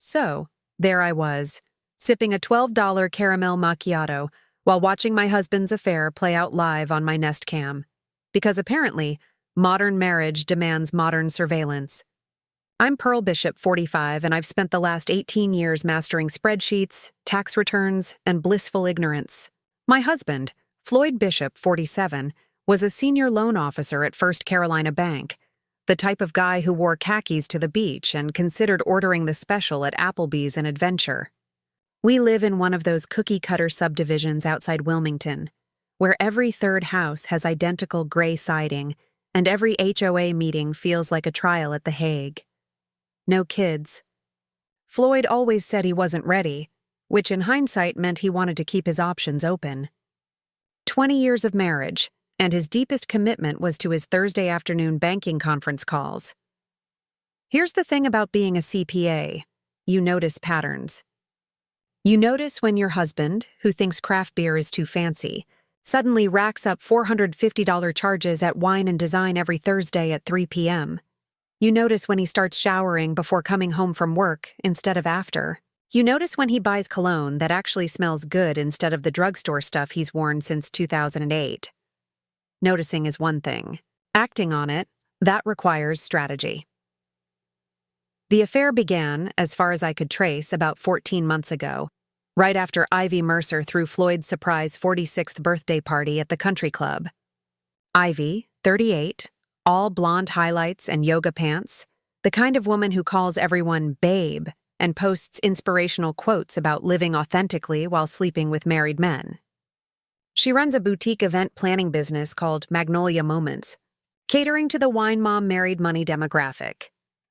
So, there I was, sipping a $12 caramel macchiato while watching my husband's affair play out live on my Nest Cam. Because apparently, modern marriage demands modern surveillance. I'm Pearl Bishop, 45, and I've spent the last 18 years mastering spreadsheets, tax returns, and blissful ignorance. My husband, Floyd Bishop, 47, was a senior loan officer at First Carolina Bank, the type of guy who wore khakis to the beach and considered ordering the special at Applebee's an adventure. We live in one of those cookie-cutter subdivisions outside Wilmington, where every third house has identical gray siding and every HOA meeting feels like a trial at The Hague. No kids. Floyd always said he wasn't ready, which in hindsight meant he wanted to keep his options open. 20 years of marriage, and his deepest commitment was to his Thursday afternoon banking conference calls. Here's the thing about being a CPA. You notice patterns. You notice when your husband, who thinks craft beer is too fancy, suddenly racks up $450 charges at Wine and Design every Thursday at 3 p.m. You notice when he starts showering before coming home from work instead of after. You notice when he buys cologne that actually smells good instead of the drugstore stuff he's worn since 2008. Noticing is one thing. Acting on it, that requires strategy. The affair began, as far as I could trace, about 14 months ago, right after Ivy Mercer threw Floyd's surprise 46th birthday party at the country club. Ivy, 38, all blonde highlights and yoga pants, the kind of woman who calls everyone babe and posts inspirational quotes about living authentically while sleeping with married men. She runs a boutique event planning business called Magnolia Moments, catering to the wine mom married money demographic.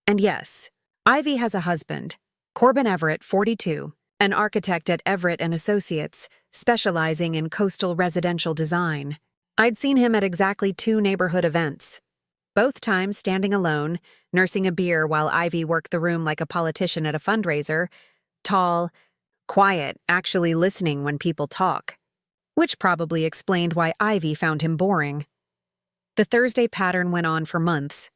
And yes, Ivy has a husband, Corbin Everett, 42, an architect at Everett and Associates, specializing in coastal residential design. I'd seen him at exactly 2 neighborhood events, both times standing alone, nursing a beer while Ivy worked the room like a politician at a fundraiser, tall, quiet, actually listening when people talk, which probably explained why Ivy found him boring. The Thursday pattern went on for months.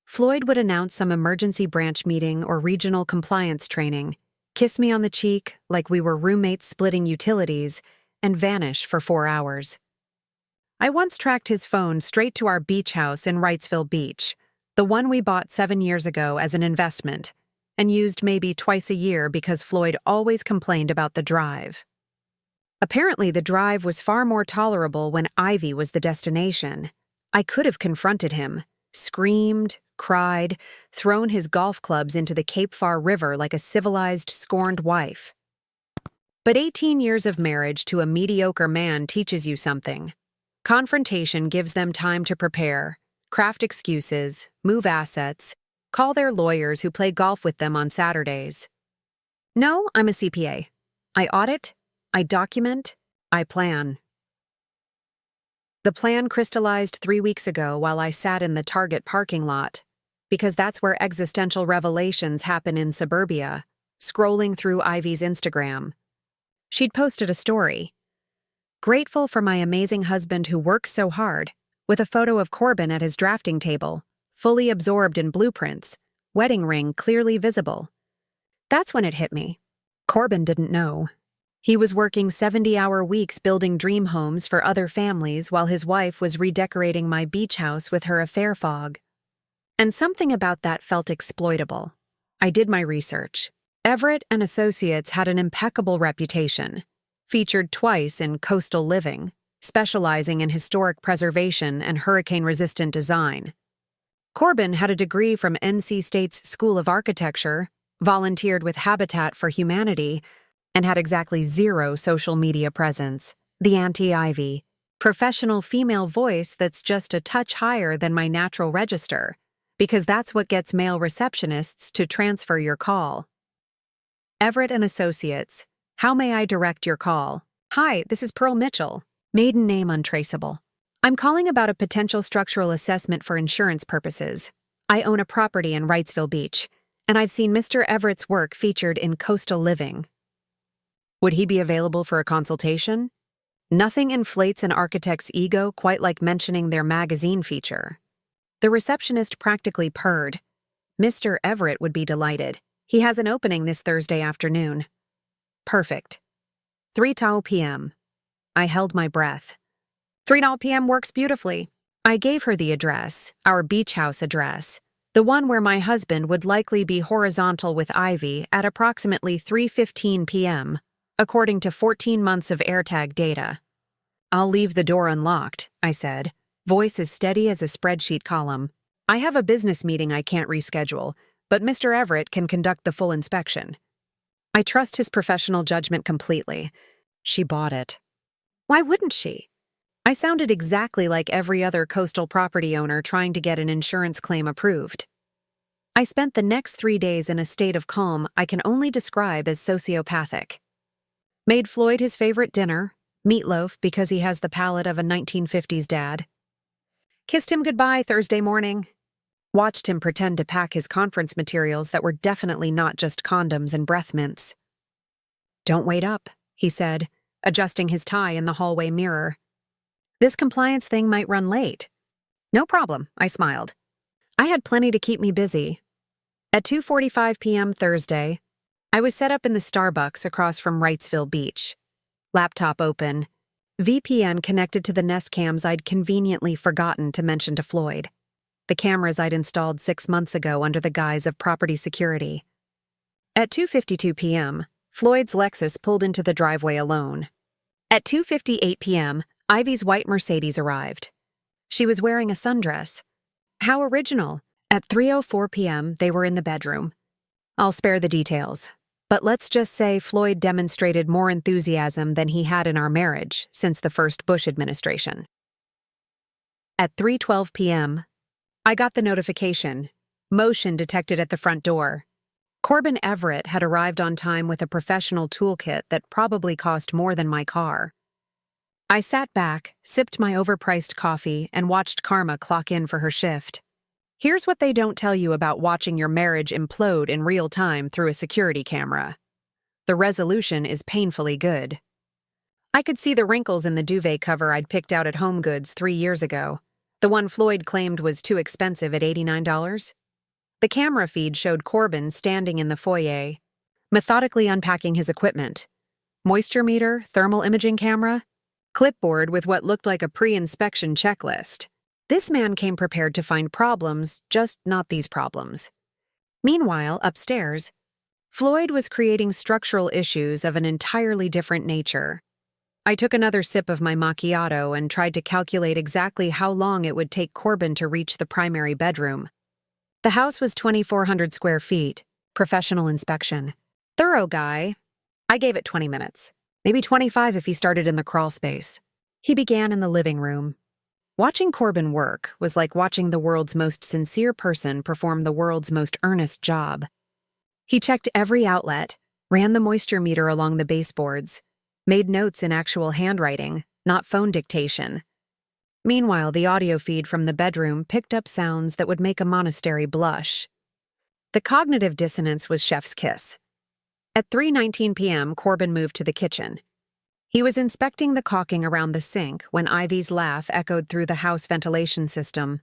Floyd would announce some emergency branch meeting or regional compliance training, kiss me on the cheek like we were roommates splitting utilities, and vanish for 4 hours. I once tracked his phone straight to our beach house in Wrightsville Beach, the one we bought 7 years ago as an investment, and used maybe twice a year because Floyd always complained about the drive. Apparently, the drive was far more tolerable when Ivy was the destination. I could have confronted him, screamed, cried, thrown his golf clubs into the Cape Far River like a civilized, scorned wife. But 18 years of marriage to a mediocre man teaches you something. Confrontation gives them time to prepare, craft excuses, move assets, call their lawyers who play golf with them on Saturdays. No, I'm a CPA. I audit, I document, I plan. The plan crystallized 3 weeks ago while I sat in the Target parking lot, because that's where existential revelations happen in suburbia, scrolling through Ivy's Instagram. She'd posted a story. Grateful for my amazing husband who works so hard, with a photo of Corbin at his drafting table, fully absorbed in blueprints, wedding ring clearly visible. That's when it hit me. Corbin didn't know. He was working 70-hour weeks building dream homes for other families while his wife was redecorating my beach house with her affair fog. And something about that felt exploitable. I did my research. Everett and Associates had an impeccable reputation, featured twice in Coastal Living, specializing in historic preservation and hurricane-resistant design. Corbin had a degree from NC State's School of Architecture, volunteered with Habitat for Humanity, and had exactly 0 social media presence. The anti-Ivy, professional female voice that's just a touch higher than my natural register, because that's what gets male receptionists to transfer your call. Everett and Associates. How may I direct your call? Hi, this is Pearl Mitchell. Maiden name untraceable. I'm calling about a potential structural assessment for insurance purposes. I own a property in Wrightsville Beach, and I've seen Mr. Everett's work featured in Coastal Living. Would he be available for a consultation? Nothing inflates an architect's ego quite like mentioning their magazine feature. The receptionist practically purred. Mr. Everett would be delighted. He has an opening this Thursday afternoon. Perfect. 3:00 p.m. I held my breath. 3:00 p.m. works beautifully. I gave her the address, our beach house address, the one where my husband would likely be horizontal with Ivy at approximately 3:15 p.m., according to 14 months of AirTag data. I'll leave the door unlocked, I said, voice as steady as a spreadsheet column. I have a business meeting I can't reschedule, but Mr. Everett can conduct the full inspection. I trust his professional judgment completely. She bought it. Why wouldn't she? I sounded exactly like every other coastal property owner trying to get an insurance claim approved. I spent the next 3 days in a state of calm I can only describe as sociopathic. Made Floyd his favorite dinner, meatloaf because he has the palate of a 1950s dad. Kissed him goodbye Thursday morning. Watched him pretend to pack his conference materials that were definitely not just condoms and breath mints. Don't wait up, he said, adjusting his tie in the hallway mirror. This compliance thing might run late. No problem, I smiled. I had plenty to keep me busy. At 2:45 p.m. Thursday, I was set up in the Starbucks across from Wrightsville Beach. Laptop open, VPN connected to the Nest cams I'd conveniently forgotten to mention to Floyd. The cameras I'd installed 6 months ago under the guise of property security. At 2:52 p.m., Floyd's Lexus pulled into the driveway alone. At 2:58 p.m., Ivy's white Mercedes arrived. She was wearing a sundress. How original. At 3:04 p.m., they were in the bedroom. I'll spare the details, but let's just say Floyd demonstrated more enthusiasm than he had in our marriage since the first Bush administration. At 3:12 p.m., I got the notification. Motion detected at the front door. Corbin Everett had arrived on time with a professional toolkit that probably cost more than my car. I sat back, sipped my overpriced coffee, and watched Karma clock in for her shift. Here's what they don't tell you about watching your marriage implode in real time through a security camera. The resolution is painfully good. I could see the wrinkles in the duvet cover I'd picked out at Home Goods 3 years ago. The one Floyd claimed was too expensive at $89. The camera feed showed Corbin standing in the foyer, methodically unpacking his equipment. Moisture meter, thermal imaging camera, clipboard with what looked like a pre-inspection checklist. This man came prepared to find problems, just not these problems. Meanwhile, upstairs, Floyd was creating structural issues of an entirely different nature. I took another sip of my macchiato and tried to calculate exactly how long it would take Corbin to reach the primary bedroom. The house was 2,400 square feet, professional inspection. Thorough guy. I gave it 20 minutes, maybe 25 if he started in the crawl space. He began in the living room. Watching Corbin work was like watching the world's most sincere person perform the world's most earnest job. He checked every outlet, ran the moisture meter along the baseboards, made notes in actual handwriting, not phone dictation. Meanwhile, the audio feed from the bedroom picked up sounds that would make a monastery blush. The cognitive dissonance was chef's kiss. At 3:19 p.m., Corbin moved to the kitchen. He was inspecting the caulking around the sink when Ivy's laugh echoed through the house ventilation system.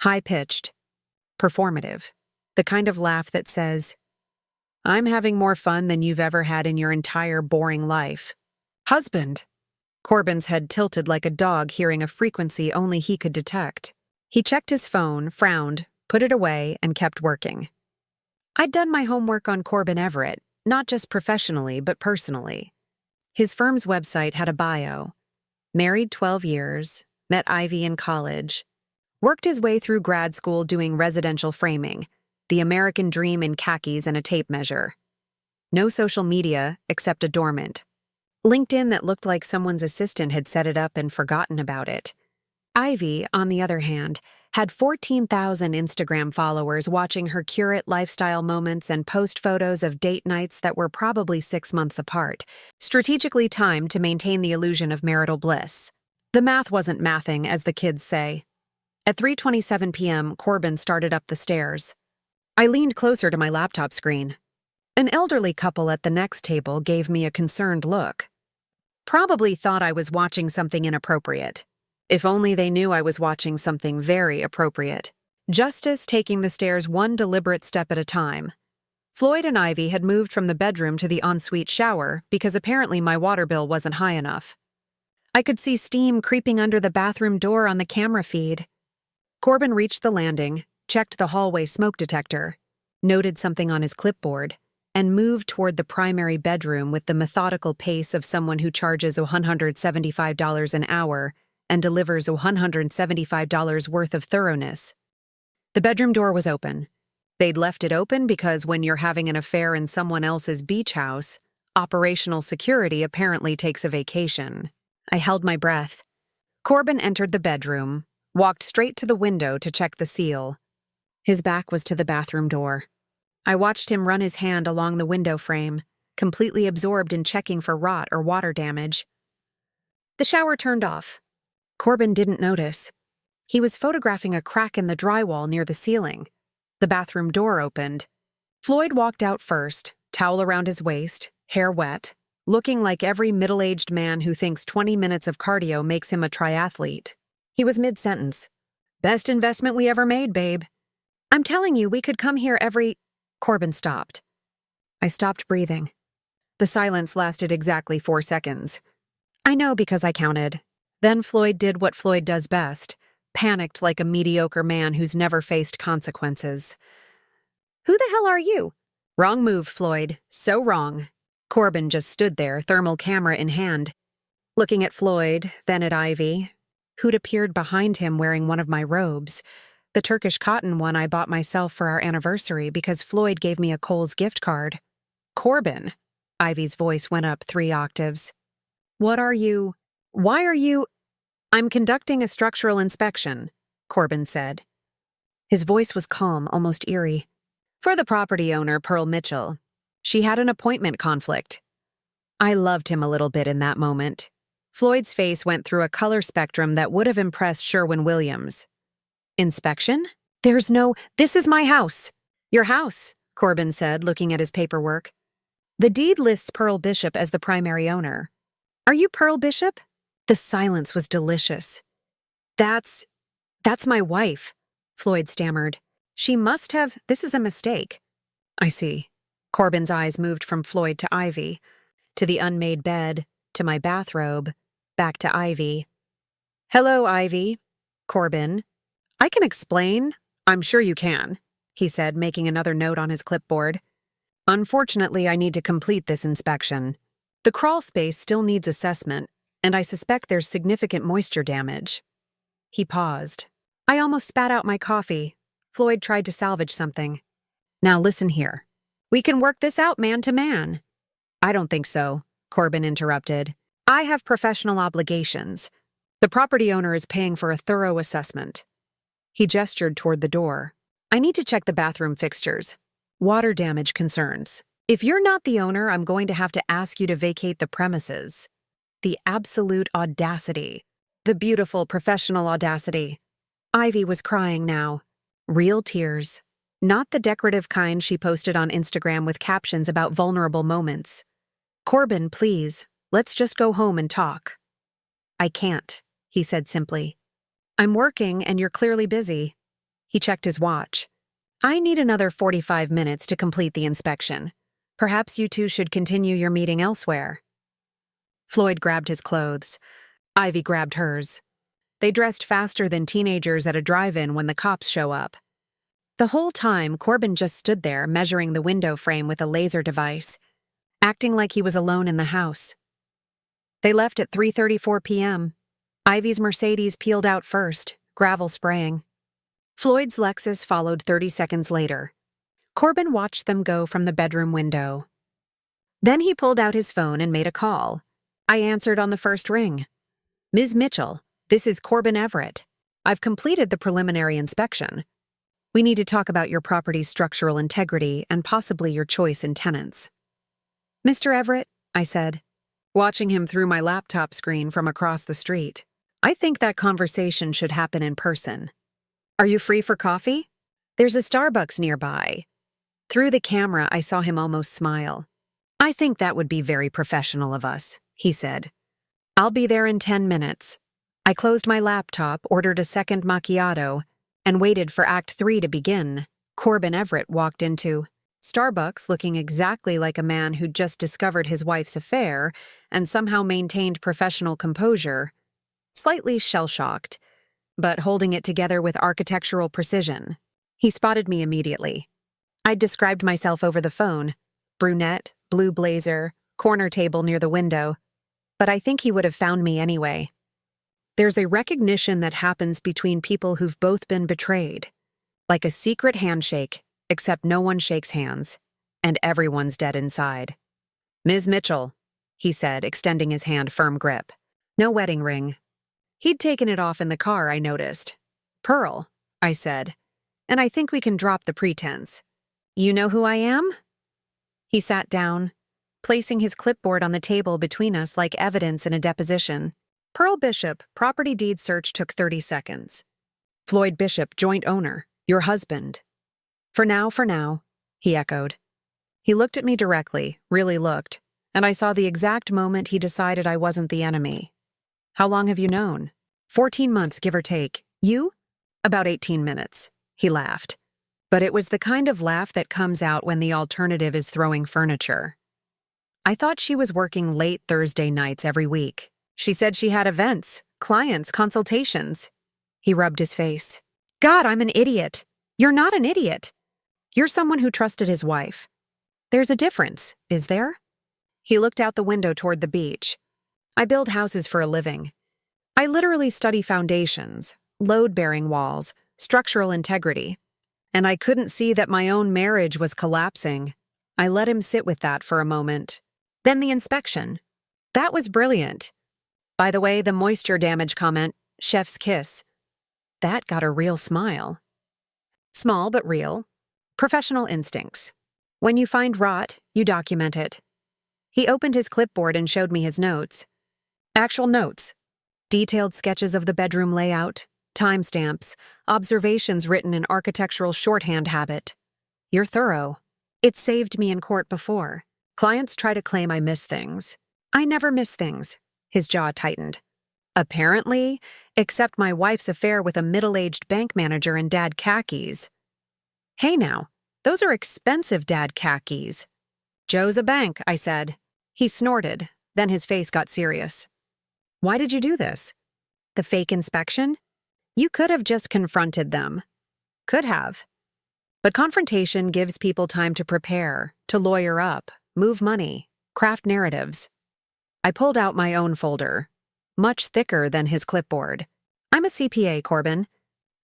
High-pitched, performative, the kind of laugh that says, "I'm having more fun than you've ever had in your entire boring life." Husband. Corbin's head tilted like a dog hearing a frequency only he could detect. He checked his phone, frowned, put it away, and kept working. I'd done my homework on Corbin Everett, not just professionally, but personally. His firm's website had a bio. Married 12 years, met Ivy in college, worked his way through grad school doing residential framing, the American dream in khakis and a tape measure. No social media except a dormant. LinkedIn that looked like someone's assistant had set it up and forgotten about it. Ivy, on the other hand, had 14,000 Instagram followers watching her curate lifestyle moments and post photos of date nights that were probably 6 months apart, strategically timed to maintain the illusion of marital bliss. The math wasn't mathing, as the kids say. At 3:27 p.m., Corbin started up the stairs. I leaned closer to my laptop screen. An elderly couple at the next table gave me a concerned look. Probably thought I was watching something inappropriate. If only they knew I was watching something very appropriate. Justice taking the stairs one deliberate step at a time. Floyd and Ivy had moved from the bedroom to the ensuite shower because apparently my water bill wasn't high enough. I could see steam creeping under the bathroom door on the camera feed. Corbin reached the landing, checked the hallway smoke detector, noted something on his clipboard, and moved toward the primary bedroom with the methodical pace of someone who charges $175 an hour and delivers $175 worth of thoroughness. The bedroom door was open. They'd left it open because when you're having an affair in someone else's beach house, operational security apparently takes a vacation. I held my breath. Corbin entered the bedroom, walked straight to the window to check the seal. His back was to the bathroom door. I watched him run his hand along the window frame, completely absorbed in checking for rot or water damage. The shower turned off. Corbin didn't notice. He was photographing a crack in the drywall near the ceiling. The bathroom door opened. Floyd walked out first, towel around his waist, hair wet, looking like every middle-aged man who thinks 20 minutes of cardio makes him a triathlete. He was mid-sentence. "Best investment we ever made, babe. I'm telling you, we could come here every—" Corbin stopped. I stopped breathing. The silence lasted exactly 4 seconds. I know because I counted. Then Floyd did what Floyd does best, panicked like a mediocre man who's never faced consequences. "Who the hell are you?" "Wrong move, Floyd. So wrong." Corbin just stood there, thermal camera in hand, looking at Floyd, then at Ivy, who'd appeared behind him wearing one of my robes, the Turkish cotton one I bought myself for our anniversary because Floyd gave me a Kohl's gift card. "Corbin," Ivy's voice went up 3 octaves. "What are you? Why are you—" "I'm conducting a structural inspection," Corbin said. His voice was calm, almost eerie. "For the property owner, Pearl Mitchell. She had an appointment conflict." I loved him a little bit in that moment. Floyd's face went through a color spectrum that would have impressed Sherwin-Williams. "Inspection? This is my house." "Your house," Corbin said, looking at his paperwork. "The deed lists Pearl Bishop as the primary owner." "Are you Pearl Bishop?" The silence was delicious. That's my wife," Floyd stammered. This is a mistake." "I see." Corbin's eyes moved from Floyd to Ivy, to the unmade bed, to my bathrobe, back to Ivy. "Hello, Ivy." "Corbin." "I can explain." "I'm sure you can," he said, making another note on his clipboard. "Unfortunately, I need to complete this inspection. The crawl space still needs assessment, and I suspect there's significant moisture damage." He paused. I almost spat out my coffee. Floyd tried to salvage something. "Now listen here. We can work this out man to man." "I don't think so," Corbin interrupted. "I have professional obligations. The property owner is paying for a thorough assessment." He gestured toward the door. "I need to check the bathroom fixtures. Water damage concerns. If you're not the owner, I'm going to have to ask you to vacate the premises." The absolute audacity. The beautiful professional audacity. Ivy was crying now. Real tears. Not the decorative kind she posted on Instagram with captions about vulnerable moments. "Corbin, please, let's just go home and talk." "I can't," he said simply. "I'm working and you're clearly busy." He checked his watch. "I need another 45 minutes to complete the inspection. Perhaps you two should continue your meeting elsewhere." Floyd grabbed his clothes. Ivy grabbed hers. They dressed faster than teenagers at a drive-in when the cops show up. The whole time, Corbin just stood there measuring the window frame with a laser device, acting like he was alone in the house. They left at 3:34 p.m. Ivy's Mercedes peeled out first, gravel spraying. Floyd's Lexus followed 30 seconds later. Corbin watched them go from the bedroom window. Then he pulled out his phone and made a call. I answered on the first ring. "Ms. Mitchell, this is Corbin Everett. I've completed the preliminary inspection. We need to talk about your property's structural integrity and possibly your choice in tenants." "Mr. Everett," I said, watching him through my laptop screen from across the street, "I think that conversation should happen in person. Are you free for coffee? There's a Starbucks nearby." Through the camera, I saw him almost smile. "I think that would be very professional of us," he said. "I'll be there in 10 minutes. I closed my laptop, ordered a second macchiato, and waited for Act 3 to begin. Corbin Everett walked into, Starbucks looking exactly like a man who'd just discovered his wife's affair and somehow maintained professional composure, slightly shell-shocked, but holding it together with architectural precision. He spotted me immediately. I'd described myself over the phone: brunette, blue blazer, corner table near the window, but I think he would have found me anyway. There's a recognition that happens between people who've both been betrayed, like a secret handshake, except no one shakes hands, and everyone's dead inside. "Ms. Mitchell," he said, extending his hand firm grip. No wedding ring. He'd taken it off in the car, I noticed. "Pearl," I said, "and I think we can drop the pretense. You know who I am?" He sat down, placing his clipboard on the table between us like evidence in a deposition. "Pearl Bishop, property deed search took 30 seconds. Floyd Bishop, joint owner, your husband." For now," he echoed. He looked at me directly, really looked, and I saw the exact moment he decided I wasn't the enemy. "How long have you known?" 14 months, give or take. You?" "About 18 minutes, he laughed. But it was the kind of laugh that comes out when the alternative is throwing furniture. "I thought she was working late Thursday nights every week. She said she had events, clients, consultations." He rubbed his face. "God, I'm an idiot." "You're not an idiot. You're someone who trusted his wife. There's a difference, is there?" He looked out the window toward the beach. "I build houses for a living. I literally study foundations, load-bearing walls, structural integrity. And I couldn't see that my own marriage was collapsing. I let him sit with that for a moment. Then the inspection. That was brilliant. By the way, the moisture damage comment, chef's kiss. That got a real smile. Small but real. Professional instincts. When you find rot, you document it." He opened his clipboard and showed me his notes. Actual notes. Detailed sketches of the bedroom layout, timestamps, observations written in architectural shorthand habit. "You're thorough. It saved me in court before. Clients try to claim I miss things. I never miss things." His jaw tightened. "Apparently, except my wife's affair with a middle-aged bank manager in dad khakis." "Hey now, those are expensive dad khakis." "Joe's a bank," I said. He snorted, then his face got serious. "Why did you do this? The fake inspection? You could have just confronted them." "Could have. But confrontation gives people time to prepare, to lawyer up, move money, craft narratives." I pulled out my own folder, much thicker than his clipboard. "I'm a CPA, Corbin.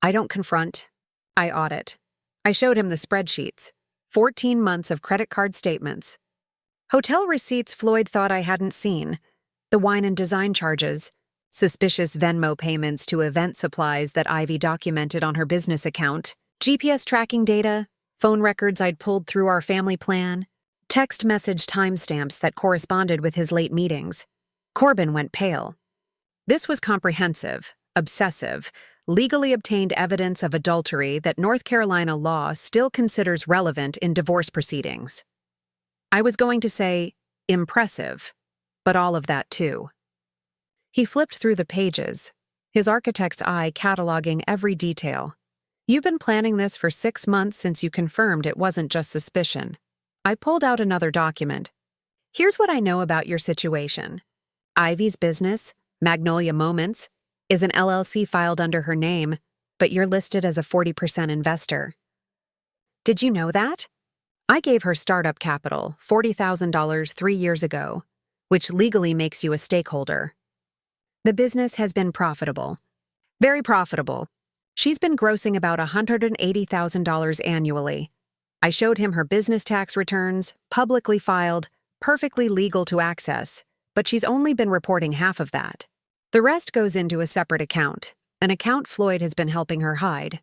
I don't confront. I audit." I showed him the spreadsheets. 14 months of credit card statements. Hotel receipts Floyd thought I hadn't seen. The wine and design charges. Suspicious Venmo payments to event supplies that Ivy documented on her business account. GPS tracking data. Phone records I'd pulled through our family plan. Text message timestamps that corresponded with his late meetings. Corbin went pale. This was comprehensive, obsessive, legally obtained evidence of adultery that North Carolina law still considers relevant in divorce proceedings. I was going to say, impressive, but all of that too. He flipped through the pages, his architect's eye cataloging every detail. "You've been planning this for 6 months since you confirmed it wasn't just suspicion." I pulled out another document. "Here's what I know about your situation. Ivy's business, Magnolia Moments, is an LLC filed under her name, but you're listed as a 40% investor. Did you know that? I gave her startup capital, $40,000 3 years ago, which legally makes you a stakeholder. The business has been profitable. Very profitable. She's been grossing about $180,000 annually. I showed him her business tax returns, publicly filed, perfectly legal to access, but she's only been reporting half of that. The rest goes into a separate account, an account Floyd has been helping her hide."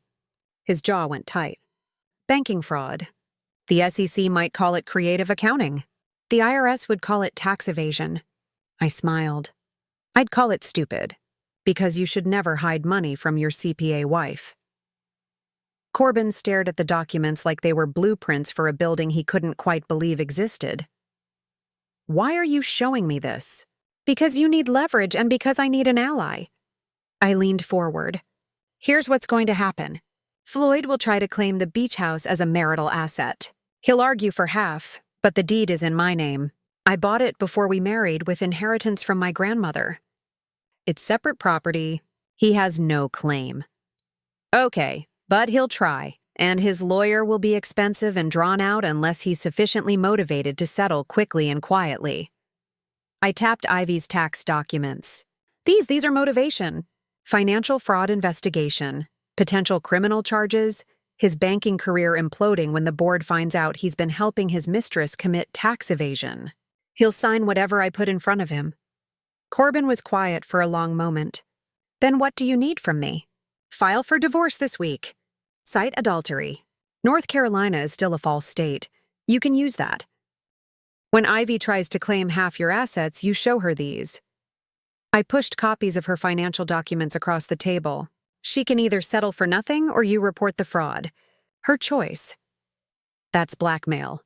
His jaw went tight. "Banking fraud. The SEC might call it creative accounting. The IRS would call it tax evasion." I smiled. "I'd call it stupid, because you should never hide money from your CPA wife." Corbin stared at the documents like they were blueprints for a building he couldn't quite believe existed. "Why are you showing me this?" "Because you need leverage and because I need an ally." I leaned forward. "Here's what's going to happen. Floyd will try to claim the beach house as a marital asset. He'll argue for half, but the deed is in my name. I bought it before we married with inheritance from my grandmother. It's separate property. He has no claim. Okay, but he'll try, and his lawyer will be expensive and drawn out unless he's sufficiently motivated to settle quickly and quietly. I tapped Ivy's tax documents. These are motivation. Financial fraud investigation, potential criminal charges, his banking career imploding when the board finds out he's been helping his mistress commit tax evasion. He'll sign whatever I put in front of him. Corbin was quiet for a long moment. Then what do you need from me? File for divorce this week. Cite adultery. North Carolina is still a false state. You can use that. When Ivy tries to claim half your assets, you show her these. I pushed copies of her financial documents across the table. She can either settle for nothing or you report the fraud. Her choice. That's blackmail.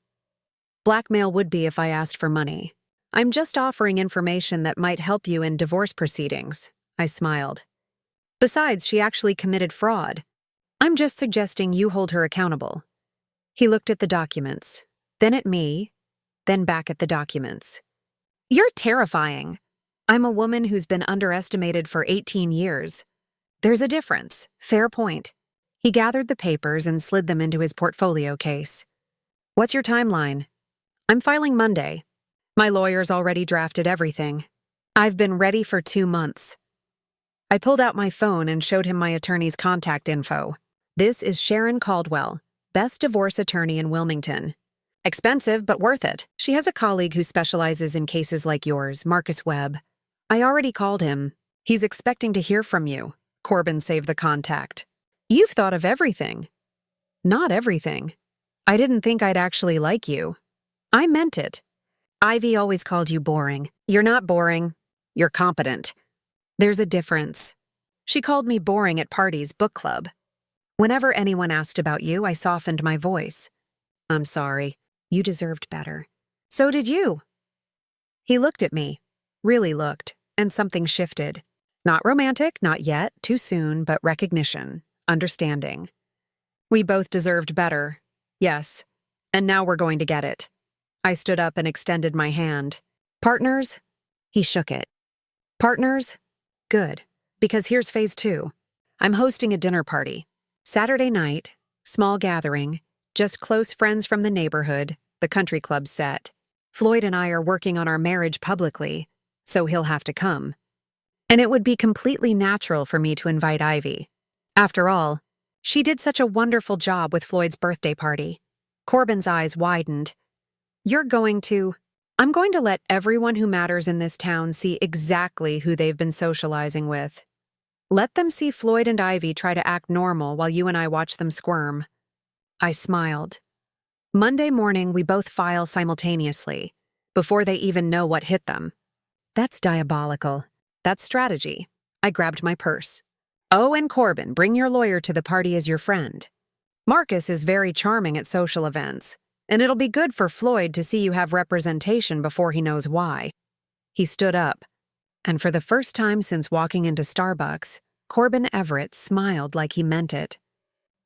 Blackmail would be if I asked for money. I'm just offering information that might help you in divorce proceedings. I smiled. Besides, she actually committed fraud. I'm just suggesting you hold her accountable. He looked at the documents, then at me, then back at the documents. You're terrifying. I'm a woman who's been underestimated for 18 years. There's a difference. Fair point. He gathered the papers and slid them into his portfolio case. What's your timeline? I'm filing Monday. My lawyer's already drafted everything. I've been ready for 2 months. I pulled out my phone and showed him my attorney's contact info. This is Sharon Caldwell, best divorce attorney in Wilmington. Expensive, but worth it. She has a colleague who specializes in cases like yours, Marcus Webb. I already called him. He's expecting to hear from you. Corbin saved the contact. You've thought of everything. Not everything. I didn't think I'd actually like you. I meant it. Ivy always called you boring. You're not boring. You're competent. There's a difference. She called me boring at parties, book club. Whenever anyone asked about you, I softened my voice. I'm sorry. You deserved better. So did you. He looked at me. Really looked. And something shifted. Not romantic, not yet, too soon, but recognition, understanding. We both deserved better. Yes. And now we're going to get it. I stood up and extended my hand. Partners? He shook it. Partners? Good. Because here's phase 2. I'm hosting a dinner party. Saturday night, small gathering, just close friends from the neighborhood, the country club set. Floyd and I are working on our marriage publicly, so he'll have to come. And it would be completely natural for me to invite Ivy. After all, she did such a wonderful job with Floyd's birthday party. Corbin's eyes widened. I'm going to let everyone who matters in this town see exactly who they've been socializing with. Let them see Floyd and Ivy try to act normal while you and I watch them squirm. I smiled. Monday morning, we both file simultaneously, before they even know what hit them. That's diabolical. That's strategy. I grabbed my purse. Oh, and Corbin, bring your lawyer to the party as your friend. Marcus is very charming at social events, and it'll be good for Floyd to see you have representation before he knows why. He stood up, and for the first time since walking into Starbucks, Corbin Everett smiled like he meant it.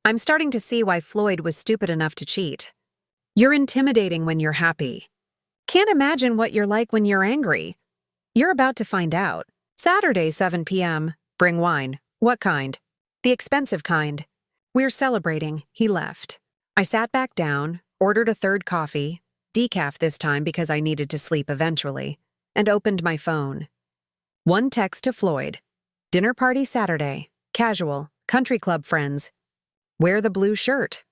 I'm starting to see why Floyd was stupid enough to cheat. You're intimidating when you're happy. Can't imagine what you're like when you're angry. You're about to find out. Saturday, 7 p.m. Bring wine. What kind? The expensive kind. We're celebrating. He left. I sat back down, ordered a third coffee, decaf this time because I needed to sleep eventually, and opened my phone. One text to Floyd. Dinner party Saturday. Casual. Country club friends. Wear the blue shirt.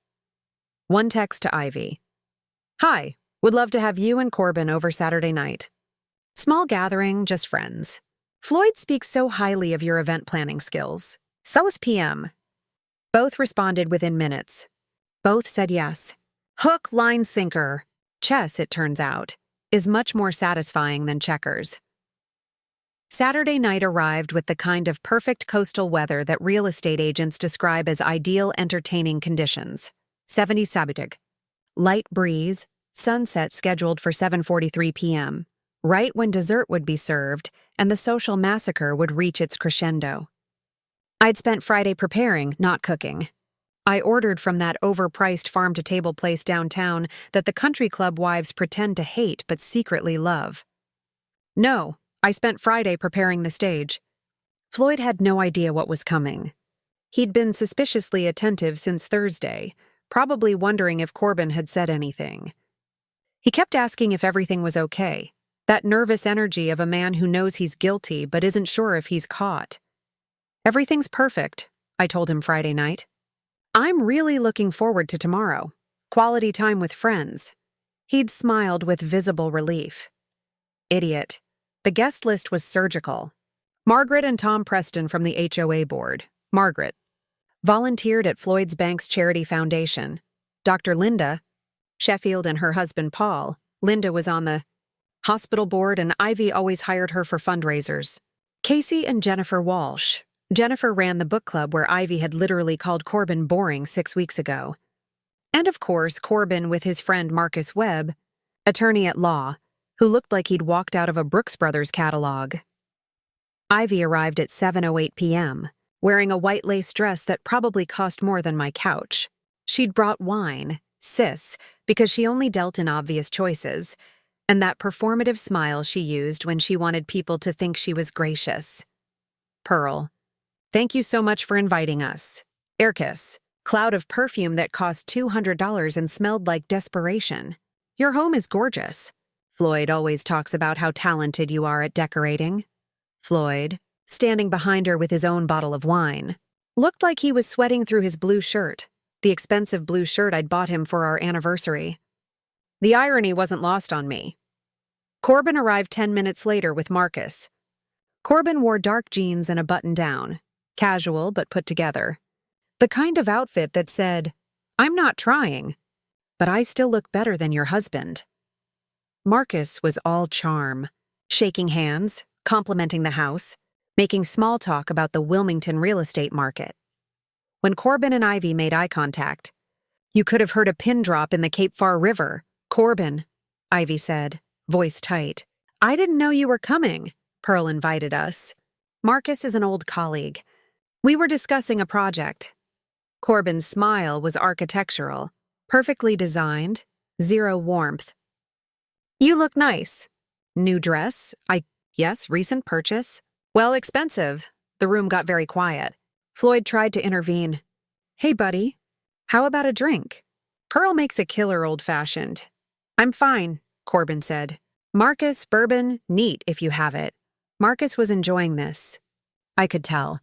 One text to Ivy. Hi. Would love to have you and Corbin over Saturday night. Small gathering, just friends. Floyd speaks so highly of your event planning skills. So is PM. Both responded within minutes. Both said yes. Hook, line, sinker. Chess, it turns out, is much more satisfying than checkers. Saturday night arrived with the kind of perfect coastal weather that real estate agents describe as ideal entertaining conditions. 70 Sabutig. Light breeze, sunset scheduled for 7:43 p.m., right when dessert would be served and the social massacre would reach its crescendo. I'd spent Friday preparing, not cooking. I ordered from that overpriced farm-to-table place downtown that the country club wives pretend to hate but secretly love. No, I spent Friday preparing the stage. Floyd had no idea what was coming. He'd been suspiciously attentive since Thursday, probably wondering if Corbin had said anything. He kept asking if everything was okay, that nervous energy of a man who knows he's guilty but isn't sure if he's caught. Everything's perfect, I told him Friday night. I'm really looking forward to tomorrow. Quality time with friends. He'd smiled with visible relief. Idiot. The guest list was surgical. Margaret and Tom Preston from the HOA board. Margaret volunteered at Floyd's Bank's Charity Foundation. Dr. Linda Sheffield and her husband Paul. Linda was on the hospital board and Ivy always hired her for fundraisers. Casey and Jennifer Walsh. Jennifer ran the book club where Ivy had literally called Corbin boring 6 weeks ago. And of course, Corbin with his friend Marcus Webb, attorney at law, who looked like he'd walked out of a Brooks Brothers catalog. Ivy arrived at 7:08 p.m., wearing a white lace dress that probably cost more than my couch. She'd brought wine, sis, because she only dealt in obvious choices, and that performative smile she used when she wanted people to think she was gracious. Pearl. Thank you so much for inviting us. Airkiss. Cloud of perfume that cost $200 and smelled like desperation. Your home is gorgeous. Floyd always talks about how talented you are at decorating. Floyd, standing behind her with his own bottle of wine, looked like he was sweating through his blue shirt, the expensive blue shirt I'd bought him for our anniversary. The irony wasn't lost on me. Corbin arrived 10 minutes later with Marcus. Corbin wore dark jeans and a button-down, casual but put together. The kind of outfit that said, I'm not trying, but I still look better than your husband. Marcus was all charm, shaking hands, complimenting the house, making small talk about the Wilmington real estate market. When Corbin and Ivy made eye contact, you could have heard a pin drop in the Cape Far River. Corbin, Ivy said, voice tight. I didn't know you were coming. Pearl invited us. Marcus is an old colleague. We were discussing a project. Corbin's smile was architectural, perfectly designed, zero warmth. You look nice. New dress? Yes, recent purchase. Well, expensive. The room got very quiet. Floyd tried to intervene. Hey, buddy. How about a drink? Pearl makes a killer old-fashioned. I'm fine, Corbin said. Marcus, bourbon, neat if you have it. Marcus was enjoying this. I could tell.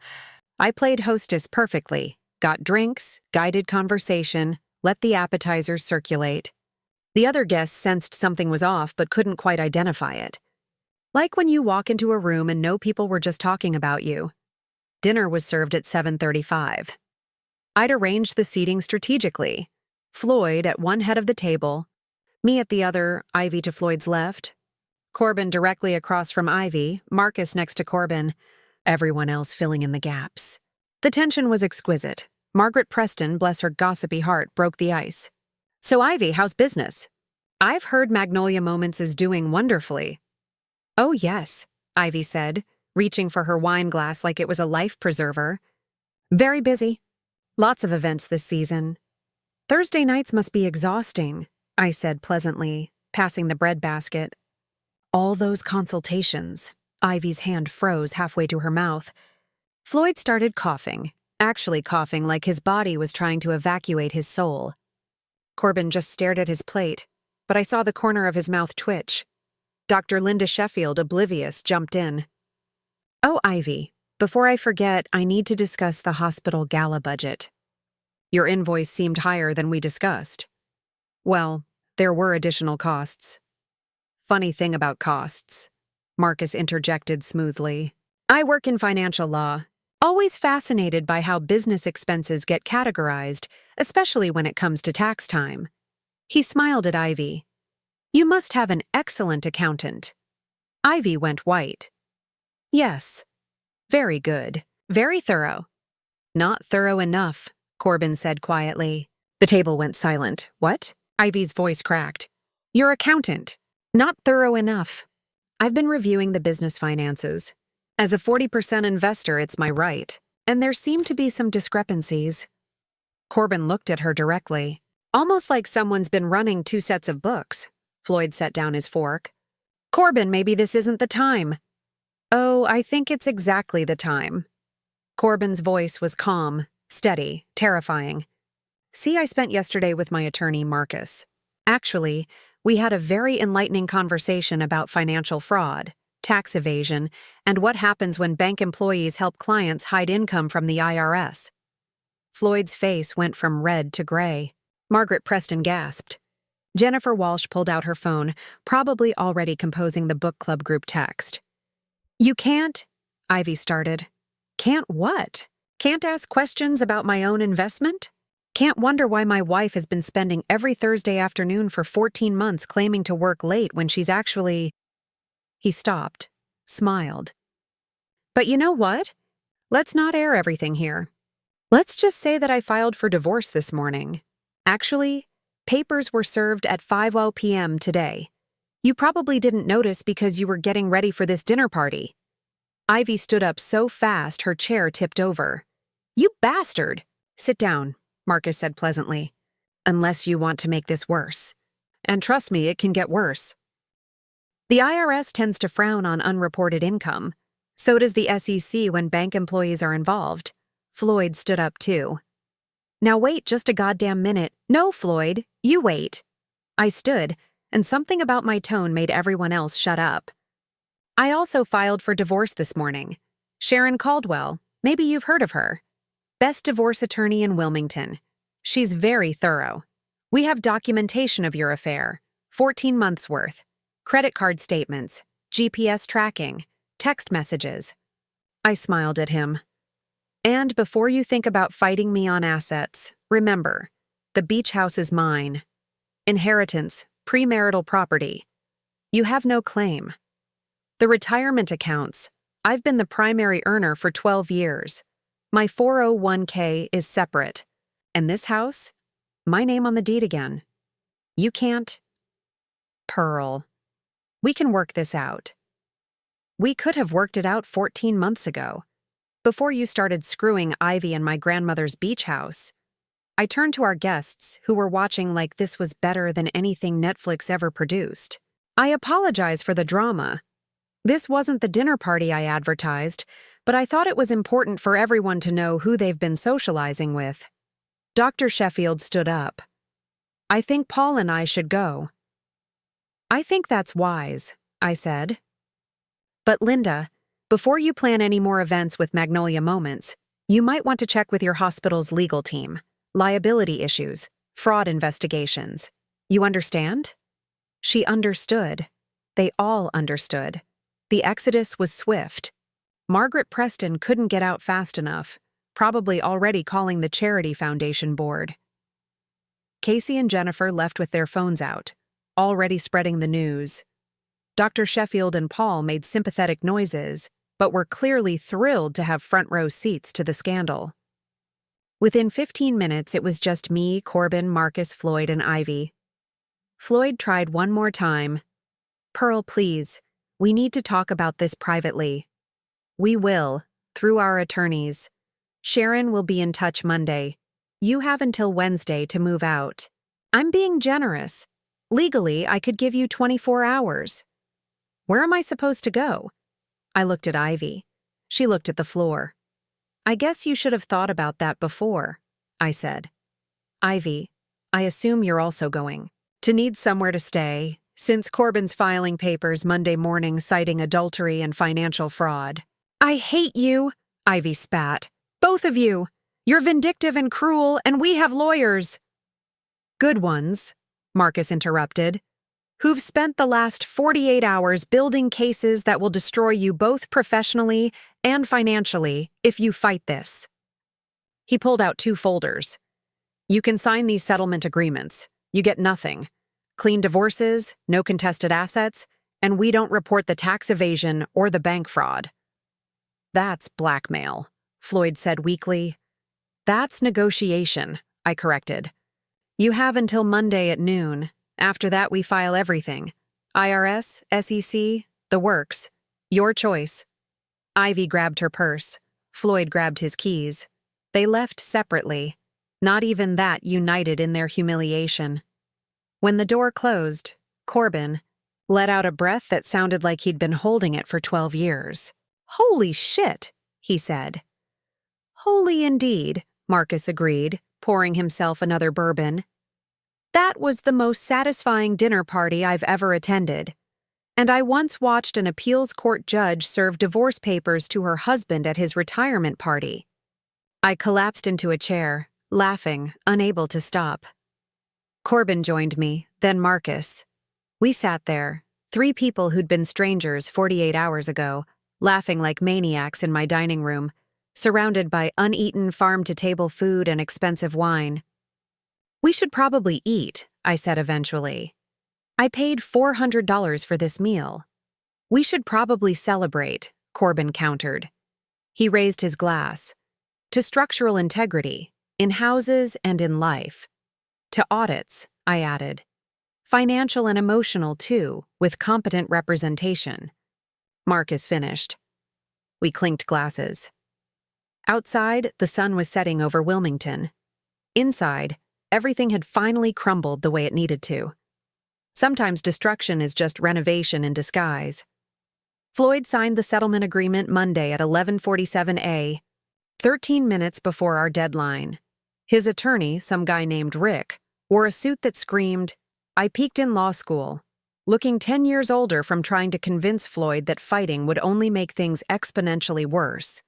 I played hostess perfectly. Got drinks, guided conversation, let the appetizers circulate. The other guests sensed something was off but couldn't quite identify it. Like when you walk into a room and know people were just talking about you. Dinner was served at 7:35. I'd arranged the seating strategically. Floyd at one head of the table, me at the other, Ivy to Floyd's left, Corbin directly across from Ivy, Marcus next to Corbin, everyone else filling in the gaps. The tension was exquisite. Margaret Preston, bless her gossipy heart, broke the ice. So Ivy, how's business? I've heard Magnolia Moments is doing wonderfully. Oh yes, Ivy said, reaching for her wine glass like it was a life preserver. Very busy. Lots of events this season. Thursday nights must be exhausting, I said pleasantly, passing the bread basket. All those consultations. Ivy's hand froze halfway to her mouth. Floyd started coughing, actually coughing like his body was trying to evacuate his soul. Corbin just stared at his plate, but I saw the corner of his mouth twitch. Dr. Linda Sheffield, oblivious, jumped in. Oh, Ivy, before I forget, I need to discuss the hospital gala budget. Your invoice seemed higher than we discussed. Well, there were additional costs. Funny thing about costs, Marcus interjected smoothly. I work in financial law. Always fascinated by how business expenses get categorized, especially when it comes to tax time. He smiled at Ivy. You must have an excellent accountant. Ivy went white. Yes. Very good. Very thorough. Not thorough enough, Corbin said quietly. The table went silent. What? Ivy's voice cracked. Your accountant. Not thorough enough. I've been reviewing the business finances. As a 40% investor, it's my right, and there seem to be some discrepancies. Corbin looked at her directly. Almost like someone's been running two sets of books. Floyd set down his fork. Corbin, maybe this isn't the time. Oh, I think it's exactly the time. Corbin's voice was calm, steady, terrifying. See, I spent yesterday with my attorney, Marcus. Actually, we had a very enlightening conversation about financial fraud, tax evasion, and what happens when bank employees help clients hide income from the IRS. Floyd's face went from red to gray. Margaret Preston gasped. Jennifer Walsh pulled out her phone, probably already composing the book club group text. You can't, Ivy started. Can't what? Can't ask questions about my own investment? Can't wonder why my wife has been spending every Thursday afternoon for 14 months claiming to work late when she's actually... He stopped, smiled. But you know what? Let's not air everything here. Let's just say that I filed for divorce this morning. Actually, papers were served at 5:00 p.m. today. You probably didn't notice because you were getting ready for this dinner party. Ivy stood up so fast her chair tipped over. You bastard! Sit down, Marcus said pleasantly. Unless you want to make this worse. And trust me, it can get worse. The IRS tends to frown on unreported income. So does the SEC when bank employees are involved. Floyd stood up too. Now wait just a goddamn minute. No, Floyd, you wait. I stood, and something about my tone made everyone else shut up. I also filed for divorce this morning. Sharon Caldwell, maybe you've heard of her. Best divorce attorney in Wilmington. She's very thorough. We have documentation of your affair, 14 months worth, credit card statements, GPS tracking, text messages. I smiled at him. And before you think about fighting me on assets, remember, the beach house is mine. Inheritance, premarital property. You have no claim. The retirement accounts, I've been the primary earner for 12 years. My 401k is separate. And this house, my name on the deed again. You can't. Pearl. We can work this out. We could have worked it out 14 months ago, before you started screwing Ivy and my grandmother's beach house. I turned to our guests, who were watching like this was better than anything Netflix ever produced. I apologize for the drama. This wasn't the dinner party I advertised, but I thought it was important for everyone to know who they've been socializing with. Dr. Sheffield stood up. I think Paul and I should go. I think that's wise, I said. But Linda, before you plan any more events with Magnolia Moments, you might want to check with your hospital's legal team. Liability issues, fraud investigations. You understand? She understood. They all understood. The exodus was swift. Margaret Preston couldn't get out fast enough, probably already calling the Charity Foundation board. Casey and Jennifer left with their phones out, already spreading the news. Dr. Sheffield and Paul made sympathetic noises, but were clearly thrilled to have front row seats to the scandal. Within 15 minutes, it was just me, Corbin, Marcus, Floyd, and Ivy. Floyd tried one more time. Pearl, please, we need to talk about this privately. We will, through our attorneys. Sharon will be in touch Monday. You have until Wednesday to move out. I'm being generous. Legally, I could give you 24 hours. Where am I supposed to go? I looked at Ivy. She looked at the floor. I guess you should have thought about that before, I said. Ivy, I assume you're also going to need somewhere to stay, since Corbin's filing papers Monday morning citing adultery and financial fraud. I hate you, Ivy spat. Both of you. You're vindictive and cruel, and we have lawyers. Good ones, Marcus interrupted, who've spent the last 48 hours building cases that will destroy you both professionally and financially if you fight this. He pulled out 2 folders. You can sign these settlement agreements. You get nothing. Clean divorces, no contested assets, and we don't report the tax evasion or the bank fraud. That's blackmail, Floyd said weakly. That's negotiation, I corrected. You have until Monday at noon. After that, we file everything. IRS, SEC, the works. Your choice. Ivy grabbed her purse. Floyd grabbed his keys. They left separately. Not even that united in their humiliation. When the door closed, Corbin let out a breath that sounded like he'd been holding it for 12 years. "Holy shit," he said. "Holy indeed," Marcus agreed, pouring himself another bourbon. "That was the most satisfying dinner party I've ever attended. And I once watched an appeals court judge serve divorce papers to her husband at his retirement party." I collapsed into a chair, laughing, unable to stop. Corbin joined me, then Marcus. We sat there, 3 people who'd been strangers 48 hours ago, laughing like maniacs in my dining room, surrounded by uneaten farm-to-table food and expensive wine. "We should probably eat," I said eventually. "I paid $400 for this meal." "We should probably celebrate," Corbin countered. He raised his glass. "To structural integrity, in houses and in life. To audits," I added. "Financial and emotional, too, with competent representation." Marcus finished. We clinked glasses. Outside, the sun was setting over Wilmington. Inside, everything had finally crumbled the way it needed to. Sometimes destruction is just renovation in disguise. Floyd signed the settlement agreement Monday at 11:47 a.m., 13 minutes before our deadline. His attorney, some guy named Rick, wore a suit that screamed, "I peaked in law school," looking 10 years older from trying to convince Floyd that fighting would only make things exponentially worse.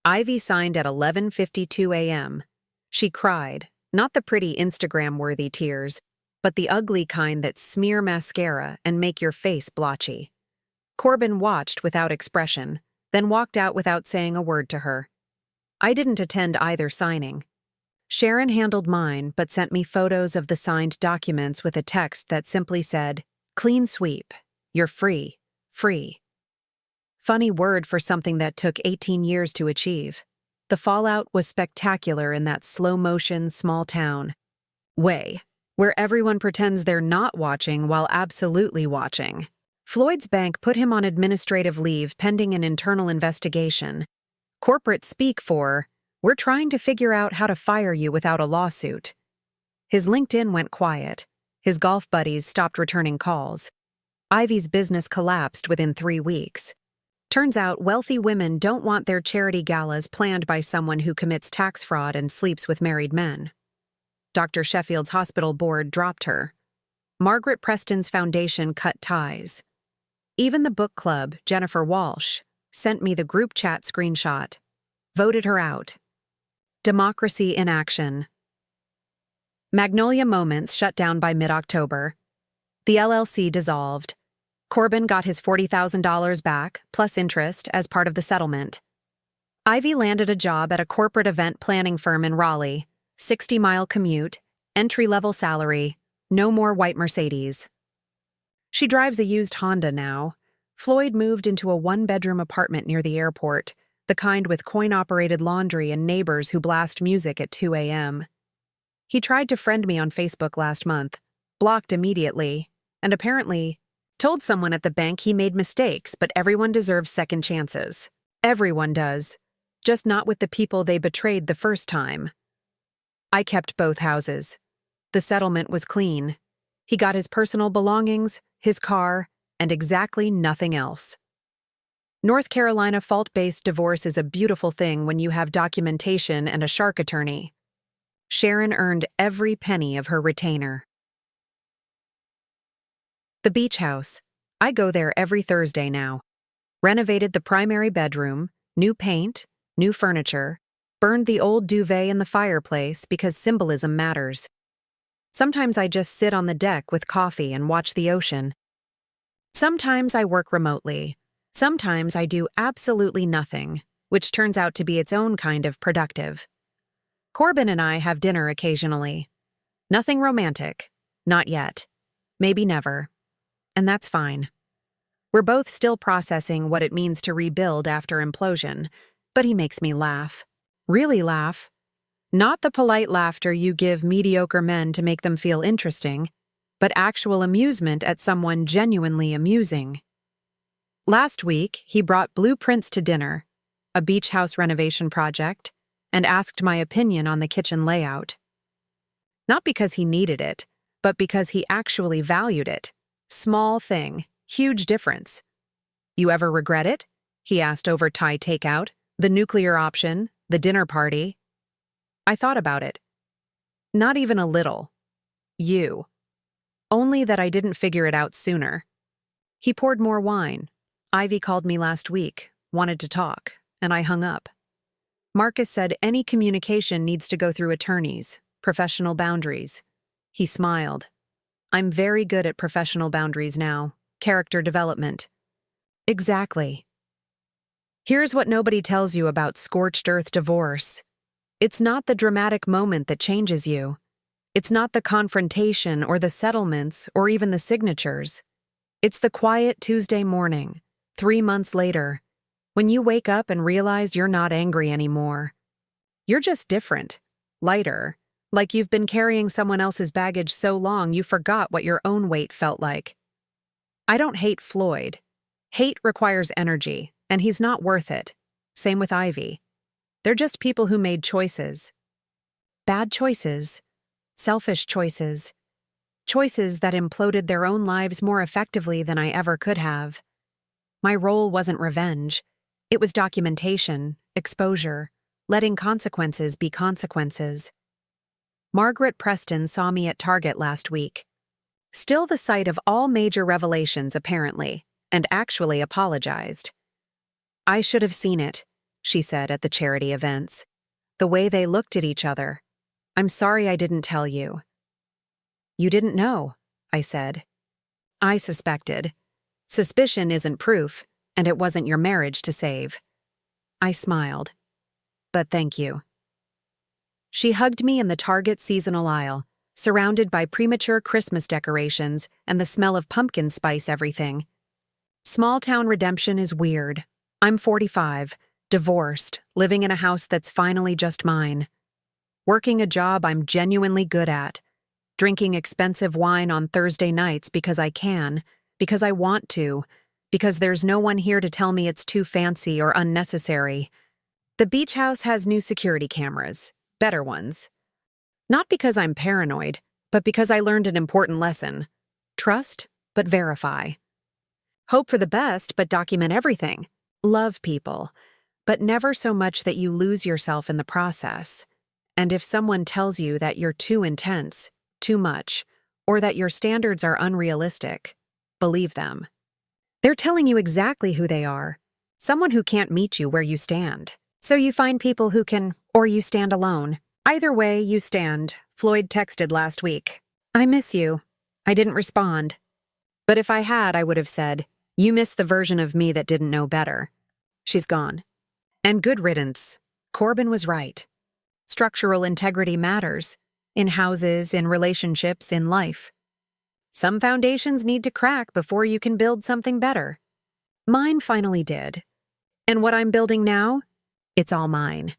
Ivy signed at 11:52 a.m. She cried, not the pretty Instagram-worthy tears, but the ugly kind that smear mascara and make your face blotchy. Corbin watched without expression, then walked out without saying a word to her. I didn't attend either signing. Sharon handled mine but sent me photos of the signed documents with a text that simply said, "Clean sweep. You're free. Free." Funny word for something that took 18 years to achieve. The fallout was spectacular in that slow-motion small town. Way, where everyone pretends they're not watching while absolutely watching. Floyd's bank put him on administrative leave pending an internal investigation. Corporate speak for, "We're trying to figure out how to fire you without a lawsuit." His LinkedIn went quiet. His golf buddies stopped returning calls. Ivy's business collapsed within 3 weeks. Turns out wealthy women don't want their charity galas planned by someone who commits tax fraud and sleeps with married men. Dr. Sheffield's hospital board dropped her. Margaret Preston's foundation cut ties. Even the book club, Jennifer Walsh, sent me the group chat screenshot. Voted her out. Democracy in action. Magnolia Moments shut down by mid-October. The LLC dissolved. Corbin got his $40,000 back, plus interest, as part of the settlement. Ivy landed a job at a corporate event planning firm in Raleigh, 60-mile commute, entry-level salary, no more white Mercedes. She drives a used Honda now. Floyd moved into a 1-bedroom apartment near the airport, the kind with coin-operated laundry and neighbors who blast music at 2 a.m. He tried to friend me on Facebook last month, blocked immediately, and apparently told someone at the bank he made mistakes, but everyone deserves second chances. Everyone does, just not with the people they betrayed the first time. I kept both houses. The settlement was clean. He got his personal belongings, his car, and exactly nothing else. North Carolina fault-based divorce is a beautiful thing when you have documentation and a shark attorney. Sharon earned every penny of her retainer. The beach house. I go there every Thursday now. Renovated the primary bedroom, new paint, new furniture, burned the old duvet in the fireplace because symbolism matters. Sometimes I just sit on the deck with coffee and watch the ocean. Sometimes I work remotely. Sometimes I do absolutely nothing, which turns out to be its own kind of productive. Corbin and I have dinner occasionally. Nothing romantic. Not yet. Maybe never. And that's fine. We're both still processing what it means to rebuild after implosion, but he makes me laugh. Really laugh. Not the polite laughter you give mediocre men to make them feel interesting, but actual amusement at someone genuinely amusing. Last week, he brought blueprints to dinner, a beach house renovation project, and asked my opinion on the kitchen layout. Not because he needed it, but because he actually valued it. Small thing, huge difference. You ever regret it? He asked over Thai takeout, the nuclear option, the dinner party. I thought about it. Not even a little. You. Only that I didn't figure it out sooner. He poured more wine. Ivy called me last week, wanted to talk, and I hung up. Marcus said any communication needs to go through attorneys, professional boundaries. He smiled. I'm very good at professional boundaries now, character development. Exactly. Here's what nobody tells you about scorched earth divorce. It's not the dramatic moment that changes you. It's not the confrontation or the settlements or even the signatures. It's the quiet Tuesday morning, 3 months later, when you wake up and realize you're not angry anymore. You're just different, lighter, like you've been carrying someone else's baggage so long you forgot what your own weight felt like. I don't hate Floyd. Hate requires energy, and he's not worth it. Same with Ivy. They're just people who made choices. Bad choices. Selfish choices. Choices that imploded their own lives more effectively than I ever could have. My role wasn't revenge. It was documentation, exposure, letting consequences be consequences. Margaret Preston saw me at Target last week. Still the site of all major revelations, apparently, and actually apologized. I should have seen it, she said at the charity events. The way they looked at each other. I'm sorry I didn't tell you. You didn't know, I said. I suspected. Suspicion isn't proof, and it wasn't your marriage to save. I smiled. But thank you. She hugged me in the Target seasonal aisle, surrounded by premature Christmas decorations and the smell of pumpkin spice everything. Small-town redemption is weird. I'm 45, divorced, living in a house that's finally just mine. Working a job I'm genuinely good at. Drinking expensive wine on Thursday nights because I can, because I want to, because there's no one here to tell me it's too fancy or unnecessary. The beach house has new security cameras, better ones. Not because I'm paranoid, but because I learned an important lesson. Trust, but verify. Hope for the best, but document everything. Love people, but never so much that you lose yourself in the process. And if someone tells you that you're too intense, too much, or that your standards are unrealistic, believe them. They're telling you exactly who they are, someone who can't meet you where you stand. So you find people who can, or you stand alone. Either way, you stand. Floyd texted last week. I miss you. I didn't respond. But if I had, I would have said, you miss the version of me that didn't know better. She's gone. And good riddance. Corbin was right. Structural integrity matters. In houses, in relationships, in life. Some foundations need to crack before you can build something better. Mine finally did. And what I'm building now? It's all mine.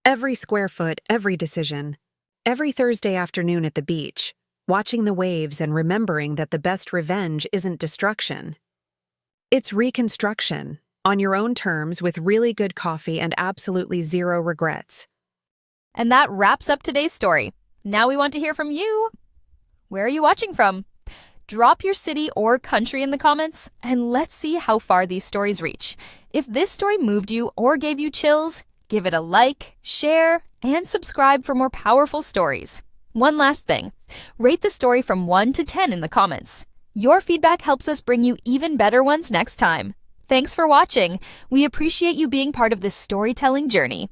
Every square foot, every decision. Every Thursday afternoon at the beach, watching the waves and remembering that the best revenge isn't destruction. It's reconstruction, on your own terms with really good coffee and absolutely zero regrets. And that wraps up today's story. Now we want to hear from you. Where are you watching from? Drop your city or country in the comments, and let's see how far these stories reach. If this story moved you or gave you chills, give it a like, share, and subscribe for more powerful stories. One last thing, rate the story from 1 to 10 in the comments. Your feedback helps us bring you even better ones next time. Thanks for watching. We appreciate you being part of this storytelling journey.